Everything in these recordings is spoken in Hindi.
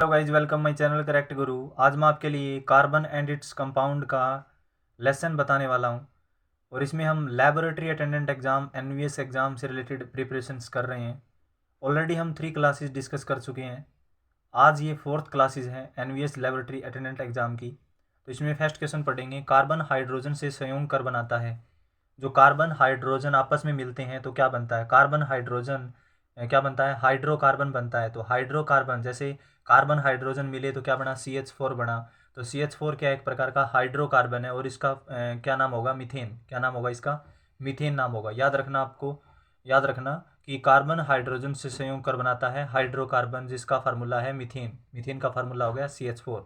Hello guys, welcome my channel correct Guru. आज मैं आपके लिए कार्बन एंड इट्स कंपाउंड का लेसन बताने वाला हूं और इसमें हम laboratory attendant exam NVS exam से रिलेटेड प्रिपरेशंस कर रहे हैं। ऑलरेडी हम 3 क्लासेस डिस्कस कर चुके हैं। आज ये 4th क्लासेस हैं एनवीएस लेबोरेटरी अटेंडेंट एग्ज़ाम की। तो इसमें फर्स्ट क्वेश्चन पढ़ेंगे, कार्बन हाइड्रोजन से संयोग कर बनाता है। जो कार्बन हाइड्रोजन आपस में मिलते हैं तो क्या बनता है? कार्बन हाइड्रोजन क्या बनता है? हाइड्रोकार्बन बनता है। तो हाइड्रोकार्बन जैसे कार्बन हाइड्रोजन मिले तो क्या बना? CH4 बना। तो CH4 क्या एक प्रकार का हाइड्रोकार्बन है और इसका क्या नाम होगा? मीथेन। क्या नाम होगा इसका? मीथेन नाम होगा। याद रखना, आपको याद रखना कि कार्बन हाइड्रोजन से संयोग कर बनाता है हाइड्रोकार्बन, जिसका फार्मूला है मीथेन। मीथेन का फार्मूला हो गया CH4।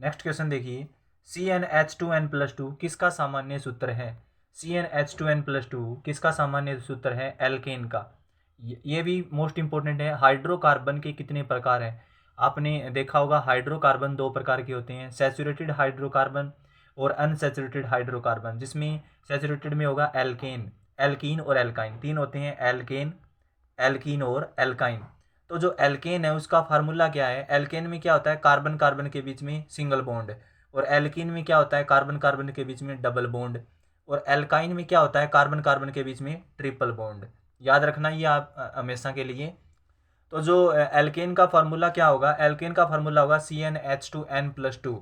नेक्स्ट क्वेश्चन देखिए, CnH2n+2 किसका सामान्य सूत्र है? CnH2n+2 किसका सामान्य सूत्र है? एल्केन का। ये भी मोस्ट इंपॉर्टेंट है। हाइड्रोकार्बन के कितने प्रकार हैं? आपने देखा होगा हाइड्रोकार्बन 2 प्रकार के होते हैं, सैचुरेटेड हाइड्रोकार्बन और अनसैचुरेटेड हाइड्रोकार्बन, जिसमें सैचुरेटेड में होगा एल्केन, एल्कीन और एल्काइन। 3 होते हैं, एल्केन, एल्कीन और एल्काइन। तो जो एल्केन है उसका फार्मूला क्या है? एल्केन में क्या होता है? कार्बन कार्बन के बीच में सिंगल बॉन्ड। और एल्कीन में क्या होता है? कार्बन कार्बन के बीच में डबल बॉन्ड। और एल्काइन में क्या होता है? कार्बन कार्बन के बीच में ट्रिपल बॉन्ड। याद रखना ये आप हमेशा के लिए। तो जो एल्केन का फार्मूला क्या होगा? एल्केन का फार्मूला होगा CnH2n+2।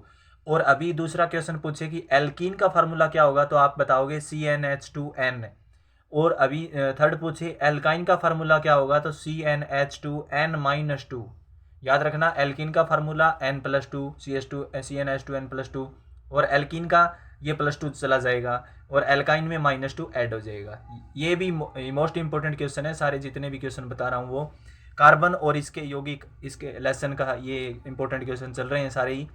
और अभी दूसरा क्वेश्चन पूछे कि एल्कीन का फार्मूला क्या होगा, तो आप बताओगे CnH2n। और अभी थर्ड पूछे एल्काइन का फार्मूला क्या होगा, तो CnH2n-2। याद रखना, एल्कीन का फार्मूला n+2 CnH2n+2 और एल्कीन का ये +2 चला जाएगा और एल्काइन में -2 ऐड हो जाएगा। ये भी मोस्ट इंपॉर्टेंट क्वेश्चन है। सारे जितने भी क्वेश्चन बता रहा हूँ वो कार्बन और इसके यौगिक, इसके लेसन का ये इंपॉर्टेंट क्वेश्चन चल रहे हैं सारे ही।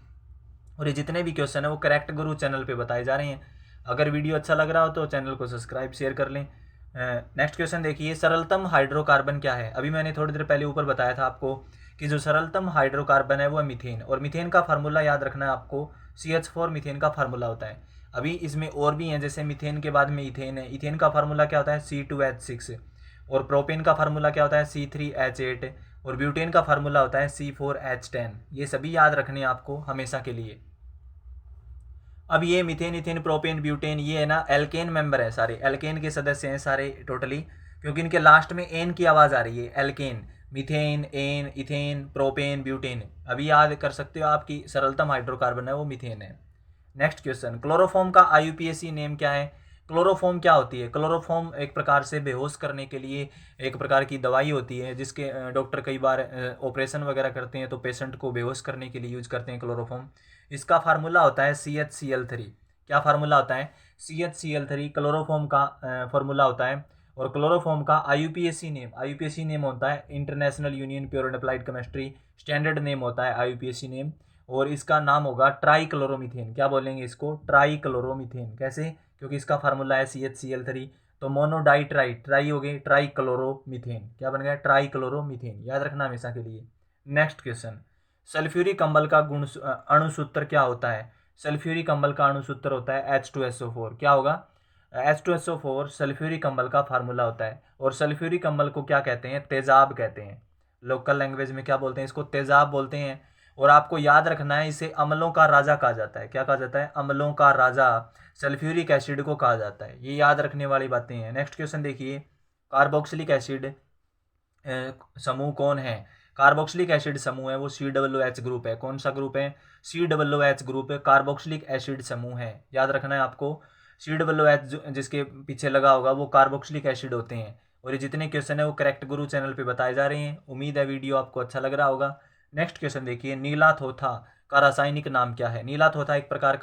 और ये जितने भी क्वेश्चन है वो करेक्ट गुरु चैनल पे बताए जा रहे हैं। अगर वीडियो अच्छा लग रहा हो तो चैनल को सब्सक्राइब शेयर कर लें। नेक्स्ट क्वेश्चन देखिए, सरलतम हाइड्रोकार्बन क्या है? अभी मैंने थोड़ी देर पहले ऊपर बताया था आपको कि जो सरलतम हाइड्रोकार्बन है वो है मीथेन। और मीथेन का फार्मूला याद रखना है आपको, CH4 मीथेन का फार्मूला होता है। अभी इसमें और भी हैं, जैसे मीथेन के बाद में इथेन है। इथेन का फार्मूला क्या होता है? C2H6। और प्रोपेन का फार्मूला क्या होता है? C3H8। और ब्यूटेन का फार्मूला होता है C4H10। ये सभी याद रखने हैं आपको हमेशा के लिए। अब ये मीथेन, इथेन, प्रोपेन, ब्यूटेन, ये है ना एल्केन मेंबर है, सारे एल्केन के सदस्य हैं सारे टोटली, क्योंकि इनके लास्ट में एन की आवाज़ आ रही है। एल्केन, मीथेन, एन, इथेन, प्रोपेन, ब्यूटेन। अभी याद कर सकते हो आपकी सरलतम हाइड्रोकार्बन है वो मीथेन है। नेक्स्ट क्वेश्चन, क्लोरोफॉर्म का IUPAC नेम क्या है? क्लोरोफॉर्म क्या होती है? क्लोरोफॉर्म एक प्रकार से बेहोश करने के लिए एक प्रकार की दवाई होती है, जिसके डॉक्टर कई बार ऑपरेशन वगैरह करते हैं तो पेशेंट को बेहोश करने के लिए यूज करते हैं क्लोरोफॉर्म। इसका फार्मूला होता है CHCl3। क्या फार्मूला होता है? CHCl3 क्लोरोफॉर्म का फार्मूला होता है। और क्लोरोफॉर्म का IUPAC नेम होता है international union pure and applied chemistry, standard name होता है IUPAC नेम। और इसका नाम होगा ट्राईक्लोरोमीथेन। क्या बोलेंगे इसको? ट्राईक्लोरोमीथेन। कैसे? क्योंकि इसका फार्मूला है CHCl3। तो मोनोडाई ट्राई, ट्राई हो गई ट्राईक्लोरोमीथेन। क्या बन गया? ट्राईक्लोरोमीथेन। याद रखना हमेशा के लिए। नेक्स्ट क्वेश्चन, सल्फ्यूरिक अम्ल का अणुसूत्र क्या होता है? सल्फ्यूरिक अम्ल का अणुसूत्र होता है H2SO4। क्या होगा? H2SO4 सल्फ्यूरिक अम्ल का फार्मूला होता है। और सल्फ्यूरिक अम्ल को क्या कहते हैं? तेजाब कहते हैं। लोकल लैंग्वेज में क्या बोलते हैं इसको? तेजाब बोलते हैं। और आपको याद रखना है, इसे अम्लों का राजा कहा जाता है। क्या कहा जाता है? अम्लों का राजा सल्फ्यूरिक एसिड को कहा जाता है। ये याद रखने वाली बातें हैं। नेक्स्ट क्वेश्चन देखिए, कार्बोक्सिलिक एसिड समूह कौन है? कार्बोक्सिलिक एसिड समूह है वो COOH ग्रुप है। कौन सा ग्रुप है? COOH ग्रुप है, कार्बोक्सिलिक एसिड समूह है। याद रखना है आपको, COOH जिसके पीछे लगा होगा वो कार्बोक्सिलिक एसिड होते हैं। और ये जितने क्वेश्चन है वो करेक्ट गुरु चैनल पे बताए जा रहे हैं। उम्मीद है वीडियो आपको अच्छा लग रहा होगा। नेक्स्ट क्वेश्चन देखिए, नीला थोथा का रासायनिक नाम क्या है? नीला थोथा एक प्रकार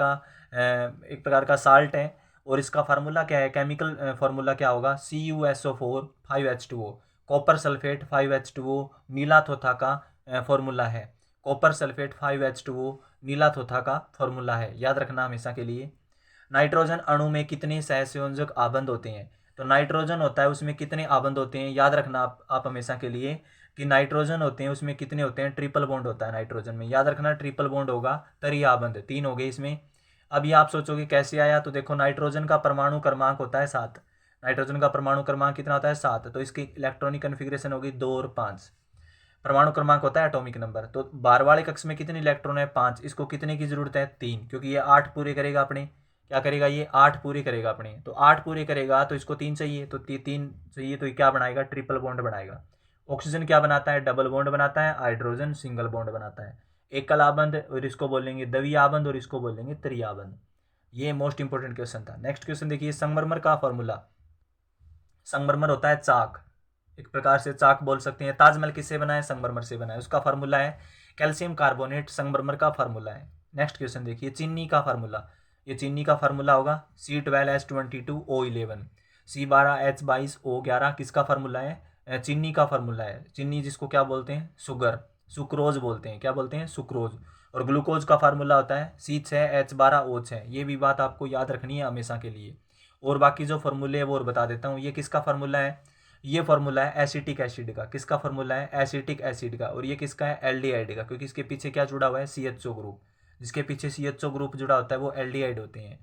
का साल्ट है। और इसका फार्मूला क्या है? केमिकल फार्मूला क्या होगा? CuSO4 5H2O। Copper sulphate 5H2O नीला थोथा का फॉर्मूला है। कॉपर सल्फेट 5H2O नीला थोथा का फॉर्मूला है। याद रखना हमेशा के लिए। नाइट्रोजन अणु में कितने सहसंयोजक आबंध होते हैं? तो नाइट्रोजन होता है उसमें कितने आबंध होते हैं? याद रखना आप हमेशा के लिए कि नाइट्रोजन होते हैं उसमें कितने होते हैं? ट्रिपल बॉन्ड होता है नाइट्रोजन में। याद रखना, ट्रिपल बॉन्ड होगा तरी आबंध 3 हो गए इसमें। अभी आप सोचोगे कैसे आया, तो देखो नाइट्रोजन का परमाणु क्रमांक होता है 7। नाइट्रोजन का परमाणु क्रमांक कितना होता है? 7। तो इसकी इलेक्ट्रॉनिक कन्फिग्रेशन होगी 2 और 5। परमाणु क्रमांक होता है एटॉमिक नंबर। तो बार वाले कक्ष में कितने इलेक्ट्रॉन है 5, इसको कितने की जरूरत है 3, क्योंकि ये 8 पूरे करेगा अपने, क्या करेगा ये 8 पूरे करेगा अपने। तो 8 पूरे करेगा तो इसको 3 चाहिए, तो 3 चाहिए तो ये क्या बनाएगा ट्रिपल बॉन्ड बनाएगा। ऑक्सीजन क्या बनाता है डबल बॉन्ड बनाता है, हाइड्रोजन सिंगल बॉन्ड बनाता है। एकल आबंध और इसको बोलेंगे द्वितीय आबंध और इसको बोलेंगे त्रिय आबंध। ये मोस्ट इंपोर्टेंट क्वेश्चन था। नेक्स्ट क्वेश्चन देखिए संगमरमर का फॉर्मूला। संगमरमर होता है चाक, एक प्रकार से चाक बोल सकते हैं। ताजमहल किससे बना है संगमरमर से बना है, उसका फार्मूला है कैल्शियम कार्बोनेट, संगमरमर का फार्मूला है। नेक्स्ट क्वेश्चन देखिए चीनी का फार्मूला। ये चीनी का फार्मूला होगा C12H22O11, C12H22O11 किसका फार्मूला है चीनी का फार्मूला है। चीनी जिसको क्या बोलते हैं सुगर, सुक्रोज बोलते हैं, क्या बोलते हैं सुक्रोज। और ग्लूकोज का फार्मूला होता है C6H12O6। ये भी बात आपको याद रखनी है हमेशा के लिए। और बाकी जो फार्मूले है वो और बता देता हूँ। ये किसका फार्मूला है, ये फार्मूला है एसिटिक एसिड का। किसका फार्मूला है एसिटिक एसिड का। और ये किसका है एल्डिहाइड का, क्योंकि इसके पीछे क्या जुड़ा हुआ है CHO ग्रुप। जिसके पीछे CHO ग्रुप जुड़ा होता है वो एल्डिहाइड होते हैं।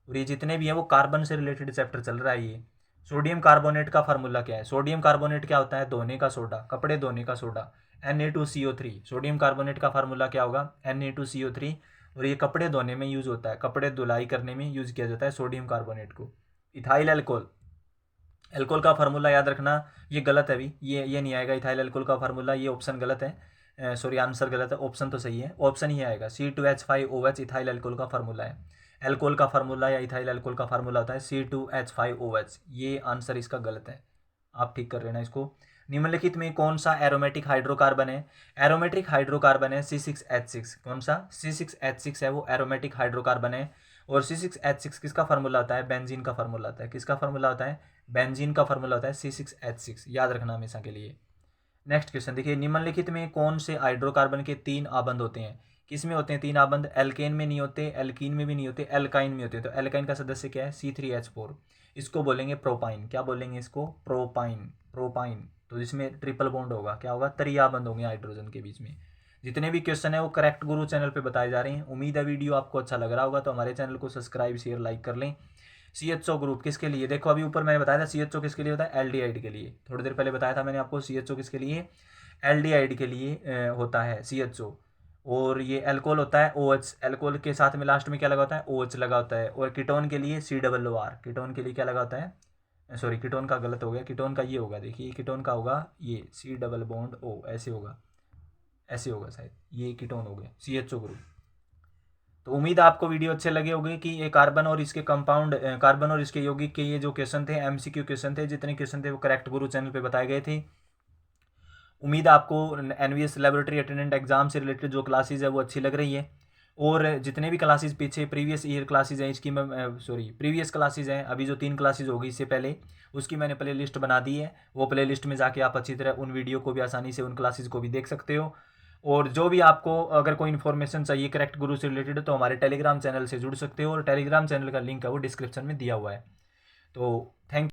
और ये जितने भी हैं वो कार्बन से रिलेटेड चैप्टर चल रहा है ये। सोडियम कार्बोनेट का फार्मूला क्या है, सोडियम कार्बोनेट क्या होता है धोने का सोडा, कपड़े धोने का सोडा, Na2CO3। सोडियम कार्बोनेट का फार्मूला क्या होगा Na2CO3। और ये कपड़े धोने में यूज होता है, कपड़े धुलाई करने में यूज किया जाता है सोडियम कार्बोनेट को। इथाइल एल्कोहल, एल्कोहल का फार्मूला याद रखना, ये गलत है अभी, ये नहीं आएगा इथाइल एल्कोहल का फार्मूला, ये ऑप्शन गलत है, सॉरी आंसर गलत है, ऑप्शन तो सही है, ऑप्शन ही आएगा C2H5OH इथाइल एल्कोहल का फार्मूला है। एल्कोहल का फार्मूला या इथाइल एल्कोहल का फार्मूला होता है C2H5OH, ये आंसर इसका गलत है, आप ठीक कर लेना इसको। निम्नलिखित में कौन सा एरोमेटिक हाइड्रोकार्बन है, एरोमेटिक हाइड्रोकार्बन है C6H6। कौन सा C6H6 है वो एरोमेटिक हाइड्रोकार्बन है। और C6H6 किसका फार्मूला होता है बेंजीन का फार्मूला होता है। किसका फार्मूला होता है बेंजीन का फार्मूला होता है C6H6, याद रखना हमेशा के लिए। नेक्स्ट क्वेश्चन देखिए निम्नलिखित में कौन से हाइड्रोकार्बन के 3 आबंध होते हैं। किस में होते हैं 3 आबंध, एल्केन में नहीं होते, एल्कीन में भी नहीं होते, एल्काइन में होते हैं। तो एल्काइन का सदस्य क्या है C3H4, इसको बोलेंगे प्रोपाइन। क्या बोलेंगे इसको प्रोपाइन, प्रोपाइन। तो जिसमें ट्रिपल बॉन्ड होगा क्या होगा त्रिय आबंध होंगे हाइड्रोजन के बीच में। जितने भी क्वेश्चन है वो करेक्ट गुरु चैनल पे बताए जा रहे हैं। उम्मीद है वीडियो आपको अच्छा लग रहा होगा, तो हमारे चैनल को सब्सक्राइब शेयर लाइक कर लें। CHO ग्रुप किसके लिए, देखो अभी ऊपर मैंने बताया था CHO किसके लिए होता है एल्डिहाइड के लिए, थोड़ी देर पहले बताया था मैंने आपको CHO किसके लिए एल्डिहाइड के लिए होता है CHO। और ये एल्कोहल होता है OH, एल्कोहल के साथ में लास्ट में क्या लगा होता है OH लगा होता है। और कीटोन के लिए COOR, कीटोन के लिए क्या लगा होता है, सॉरी कीटोन का गलत हो गया, कीटोन का ये होगा, देखिए कीटोन का होगा ये C+O, ऐसे होगा, ऐसे होगा शायद, ये कीटोन हो गया CHO ग्रुप। तो उम्मीद है आपको वीडियो अच्छे लगे होंगे कि ये कार्बन और इसके कंपाउंड, कार्बन और इसके यौगिक के ये जो क्वेश्चन थे MCQ क्वेश्चन थे, जितने क्वेश्चन थे वो करेक्ट गुरु चैनल पे बताए गए थे। उम्मीद है आपको NVS लेबोरेटरी अटेंडेंट एग्जाम से रिलेटेड जो क्लासेज है वो अच्छी लग रही है। और जितने भी क्लासेज पीछे प्रीवियस ईयर क्लासेज हैं इसकी मैं सॉरी प्रीवियस क्लासेज हैं, अभी जो 3 क्लासेज होगी इससे पहले, उसकी मैंने प्ले लिस्ट बना दी है। वो प्ले लिस्ट में जाके आप अच्छी तरह उन वीडियो को भी आसानी से उन क्लासेज को भी देख सकते हो। और जो भी आपको अगर कोई इन्फॉर्मेशन चाहिए करेक्ट गुरु से रिलेटेड तो हमारे टेलीग्राम चैनल से जुड़ सकते हो। और टेलीग्राम चैनल का लिंक है वो डिस्क्रिप्शन में दिया हुआ है। तो थैंक